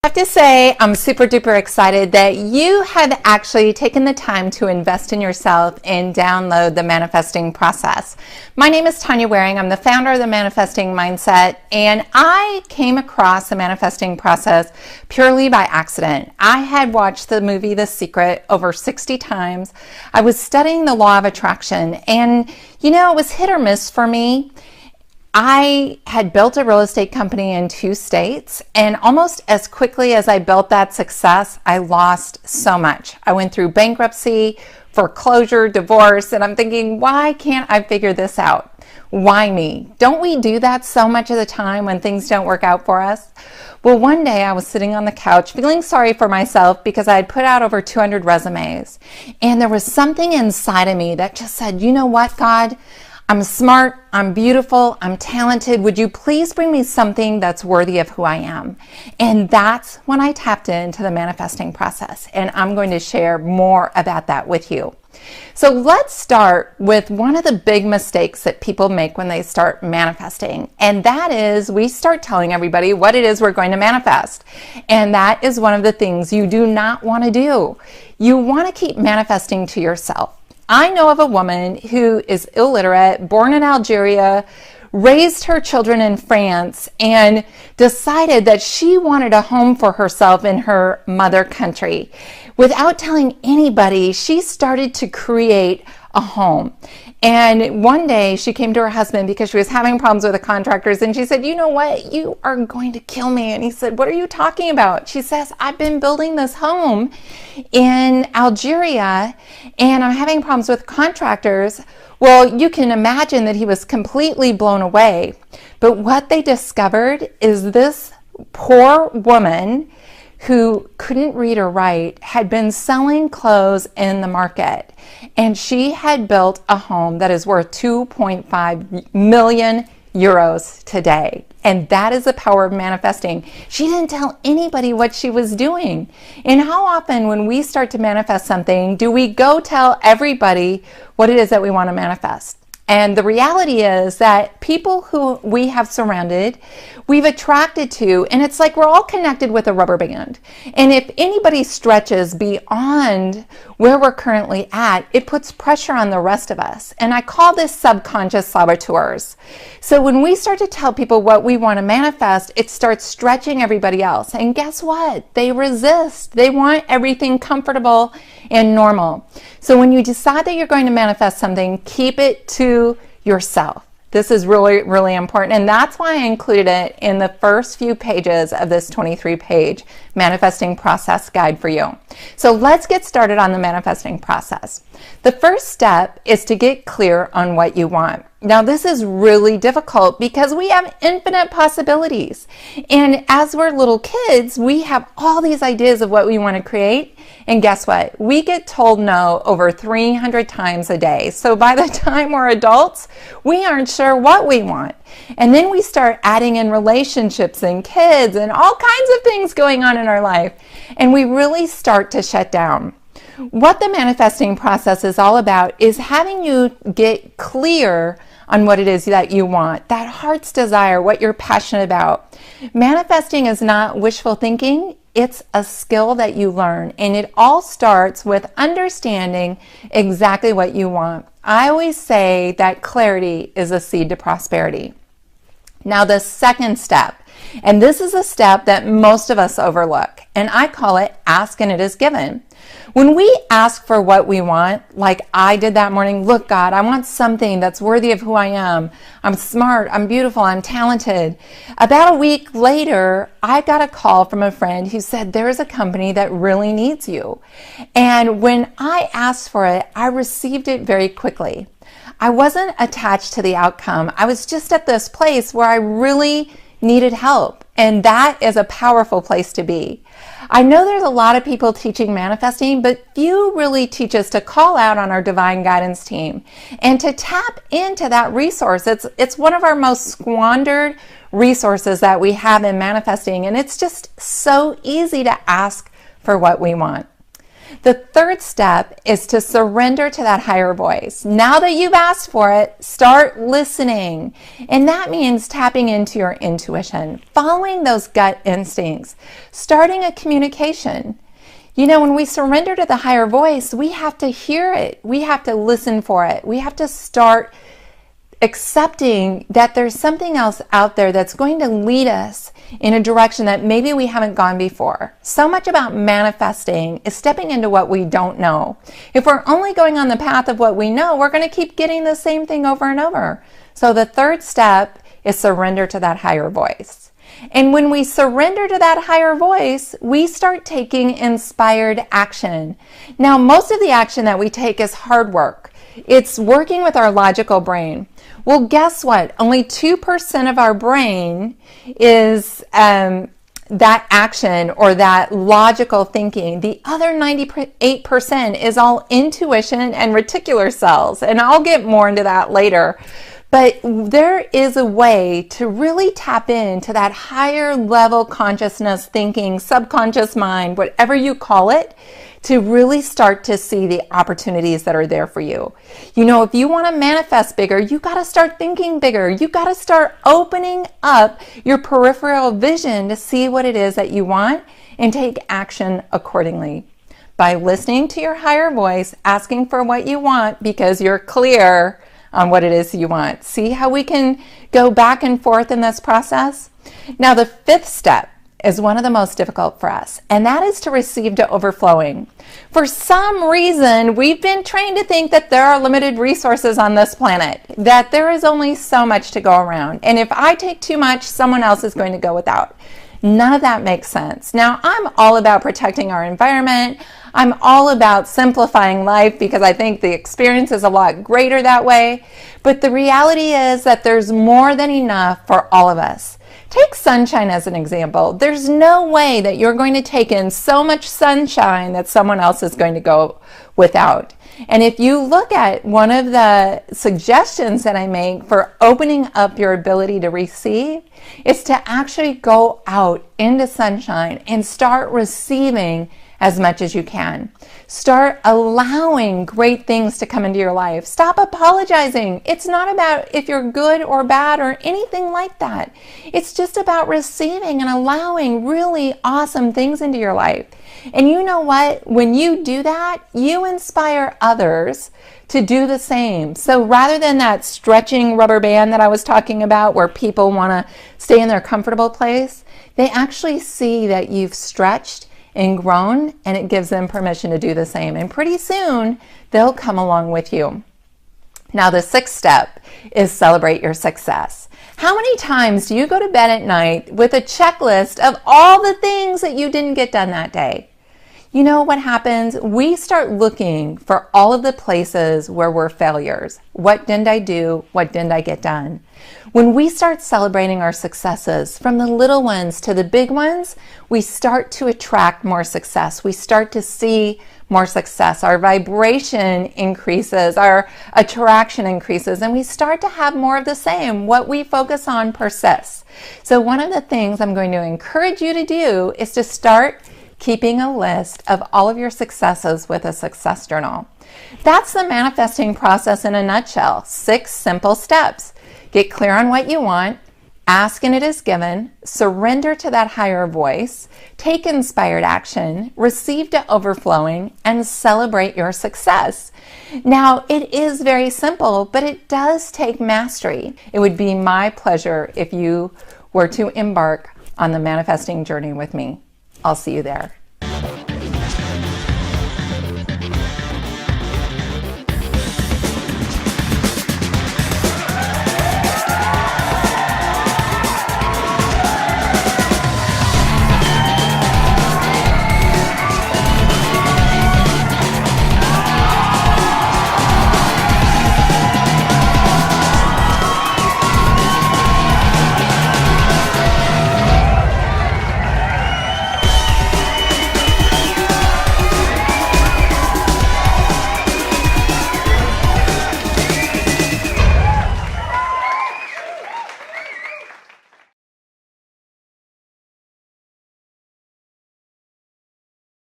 I have to say I'm super duper excited that you have actually taken the time to invest in yourself and download the manifesting process. My name is Tanya Waring. I'm the founder of the Manifesting Mindset, and I came across the manifesting process purely by accident. I had watched the movie The Secret over 60 times. I was studying the law of attraction, and it was hit or miss for me. I had built a real estate company in 2 states, and almost as quickly as I built that success, I lost so much. I went through bankruptcy, foreclosure, divorce, and I'm thinking, why can't I figure this out? Why me? Don't we do that so much of the time when things don't work out for us? Well, one day I was sitting on the couch feeling sorry for myself because I had put out over 200 resumes, and there was something inside of me that just said, you know what, God? I'm smart, I'm beautiful, I'm talented. Would you please bring me something that's worthy of who I am? And that's when I tapped into the manifesting process. And I'm going to share more about that with you. So let's start with one of the big mistakes that people make when they start manifesting. And that is we start telling everybody what it is we're going to manifest. And that is one of the things you do not want to do. You want to keep manifesting to yourself. I know of a woman who is illiterate, born in Algeria, raised her children in France, and decided that she wanted a home for herself in her mother country. Without telling anybody, she started to create a home. And one day she came to her husband because she was having problems with the contractors, and she said, you know what, you are going to kill me. And he said, what are you talking about? She says, I've been building this home in Algeria and I'm having problems with contractors. Well, you can imagine that he was completely blown away. But what they discovered is this poor woman who couldn't read or write had been selling clothes in the market, and she had built a home that is worth 2.5 million euros today. And that is the power of manifesting. She didn't tell anybody what she was doing. And how often when we start to manifest something, do we go tell everybody what it is that we want to manifest? And the reality is that people who we have surrounded, we've attracted to, and it's like we're all connected with a rubber band. And if anybody stretches beyond where we're currently at, it puts pressure on the rest of us. And I call this subconscious saboteurs. So when we start to tell people what we want to manifest, it starts stretching everybody else. And guess what? They resist. They want everything comfortable and normal. So when you decide that you're going to manifest something, keep it to yourself. This is really, really important. And that's why I included it in the first few pages of this 23-page manifesting process guide for you. So let's get started on the manifesting process. The first step is to get clear on what you want. Now, this is really difficult because we have infinite possibilities. And as we're little kids, we have all these ideas of what we want to create. And guess what? We get told no over 300 times a day. So by the time we're adults, we aren't sure what we want. And then we start adding in relationships and kids and all kinds of things going on in our life. And we really start to shut down. What the manifesting process is all about is having you get clear on what it is that you want, that heart's desire, what you're passionate about. Manifesting is not wishful thinking. It's a skill that you learn, and it all starts with understanding exactly what you want. I always say that clarity is a seed to prosperity. Now, the second step, and this is a step that most of us overlook, and I call it ask and it is given. When we ask for what we want, like I did that morning, look, God, I want something that's worthy of who I am. I'm smart, I'm beautiful, I'm talented. About a week later, I got a call from a friend who said, there's a company that really needs you. And when I asked for it, I received it very quickly. I wasn't attached to the outcome. I was just at this place where I really needed help. And that is a powerful place to be. I know there's a lot of people teaching manifesting, but few really teach us to call out on our divine guidance team and to tap into that resource. It's one of our most squandered resources that we have in manifesting, and it's just so easy to ask for what we want. The third step is to surrender to that higher voice. Now that you've asked for it, start listening. And that means tapping into your intuition, following those gut instincts, starting a communication. You know, when we surrender to the higher voice, we have to hear it. We have to listen for it. We have to start accepting that there's something else out there that's going to lead us in a direction that maybe we haven't gone before. So much about manifesting is stepping into what we don't know. If we're only going on the path of what we know, we're going to keep getting the same thing over and over. So the third step is surrender to that higher voice. And when we surrender to that higher voice, we start taking inspired action. Now, most of the action that we take is hard work. It's working with our logical brain. Well, guess what? Only 2% of our brain is that action or that logical thinking. The other 98% is all intuition and reticular cells. And I'll get more into that later. But there is a way to really tap into that higher level consciousness thinking, subconscious mind, whatever you call it, to really start to see the opportunities that are there for you. You know, if you want to manifest bigger, you got to start thinking bigger. You got to start opening up your peripheral vision to see what it is that you want and take action accordingly. By listening to your higher voice, asking for what you want because you're clear on what it is you want. See how we can go back and forth in this process? Now, the fifth step is one of the most difficult for us, and that is to receive to overflowing. For some reason, we've been trained to think that there are limited resources on this planet, that there is only so much to go around. And if I take too much, someone else is going to go without. None of that makes sense. Now, I'm all about protecting our environment. I'm all about simplifying life because I think the experience is a lot greater that way. But the reality is that there's more than enough for all of us. Take sunshine as an example. There's no way that you're going to take in so much sunshine that someone else is going to go without. And if you look at one of the suggestions that I make for opening up your ability to receive, is to actually go out into sunshine and start receiving as much as you can. Start allowing great things to come into your life. Stop apologizing. It's not about if you're good or bad or anything like that. It's just about receiving and allowing really awesome things into your life. And you know what? When you do that, you inspire others to do the same. So rather than that stretching rubber band that I was talking about where people want to stay in their comfortable place, they actually see that you've stretched and grown, and it gives them permission to do the same. And pretty soon, they'll come along with you. Now, the sixth step is celebrate your success. How many times do you go to bed at night with a checklist of all the things that you didn't get done that day? You know what happens? We start looking for all of the places where we're failures. What didn't I do? What didn't I get done? When we start celebrating our successes, from the little ones to the big ones, we start to attract more success. We start to see more success. Our vibration increases, our attraction increases, and we start to have more of the same. What we focus on persists. So one of the things I'm going to encourage you to do is to start keeping a list of all of your successes with a success journal. That's the manifesting process in a nutshell. 6 simple steps. Get clear on what you want, ask and it is given, surrender to that higher voice, take inspired action, receive to overflowing, and celebrate your success. Now, it is very simple, but it does take mastery. It would be my pleasure if you were to embark on the manifesting journey with me. I'll see you there.